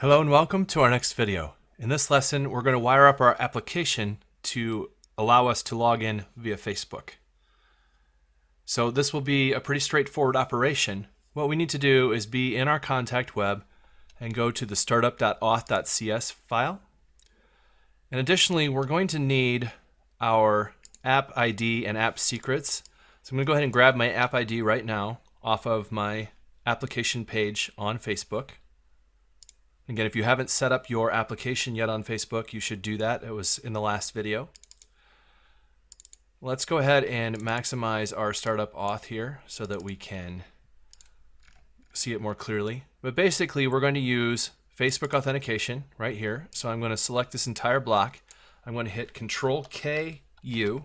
Hello and welcome to our next video. In this lesson, we're going to wire up our application to allow us to log in via Facebook. So this will be a pretty straightforward operation. What we need to do is be in our contact web and go to the startup.auth.cs file. And additionally, we're going to need our app ID and app secrets. So I'm going to go ahead and grab my app ID right now off of my application page on Facebook. Again, if you haven't set up your application yet on Facebook, you should do that. It was in the last video. Let's go ahead and maximize our startup auth here so that we can see it more clearly. But basically, we're going to use Facebook authentication right here. So I'm going to select this entire block. I'm going to hit Control-K-U,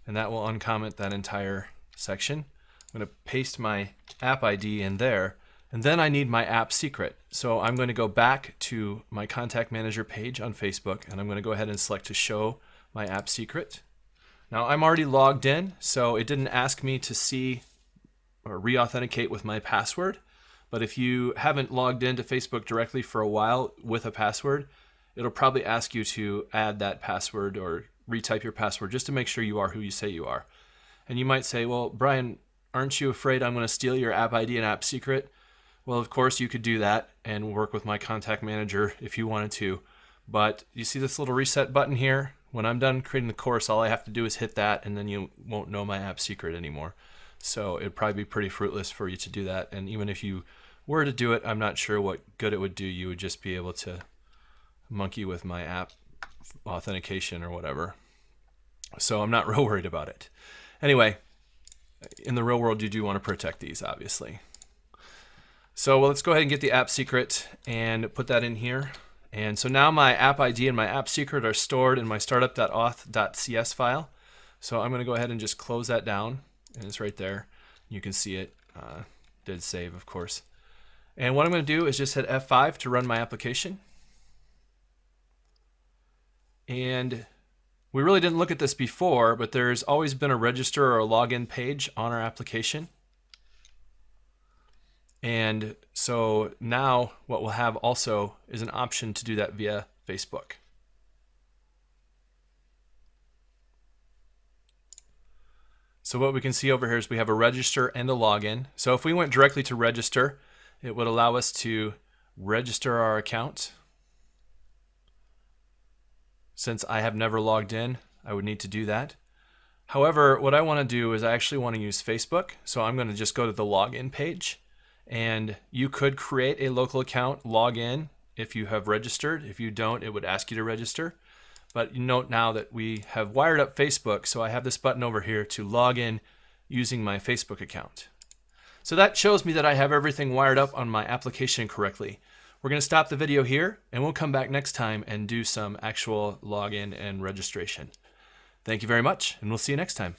and that will uncomment that entire section. I'm going to paste my app ID in there. And then I need my app secret. So I'm going to go back to my contact manager page on Facebook, and I'm going to go ahead and select to show my app secret. Now I'm already logged in, so it didn't ask me to see or re-authenticate with my password. But if you haven't logged into Facebook directly for a while with a password, it'll probably ask you to add that password or retype your password just to make sure you are who you say you are. And you might say, well, Brian, aren't you afraid I'm going to steal your app ID and app secret? Well, of course, you could do that and work with my contact manager if you wanted to. But you see this little reset button here? When I'm done creating the course, all I have to do is hit that, and then you won't know my app secret anymore. So it'd probably be pretty fruitless for you to do that. And even if you were to do it, I'm not sure what good it would do. You would just be able to monkey with my app authentication or whatever. So I'm not real worried about it. Anyway, in the real world, you do want to protect these, obviously. So let's go ahead and get the app secret and put that in here. And so now my app ID and my app secret are stored in my startup.auth.cs file. So I'm going to go ahead and just close that down, and it's right there. You can see it did save, of course. And what I'm going to do is just hit F5 to run my application. And we really didn't look at this before, but there's always been a register or a login page on our application. And so now what we'll have also is an option to do that via Facebook. So what we can see over here is we have a register and a login. So if we went directly to register, it would allow us to register our account. Since I have never logged in, I would need to do that. However, what I want to do is I actually want to use Facebook. So I'm going to just go to the login page. And you could create a local account, log in if you have registered. If you don't, it would ask you to register. But you note now that we have wired up Facebook, so I have this button over here to log in using my Facebook account. So that shows me that I have everything wired up on my application correctly. We're going to stop the video here, and we'll come back next time and do some actual login and registration. Thank you very much, and we'll see you next time.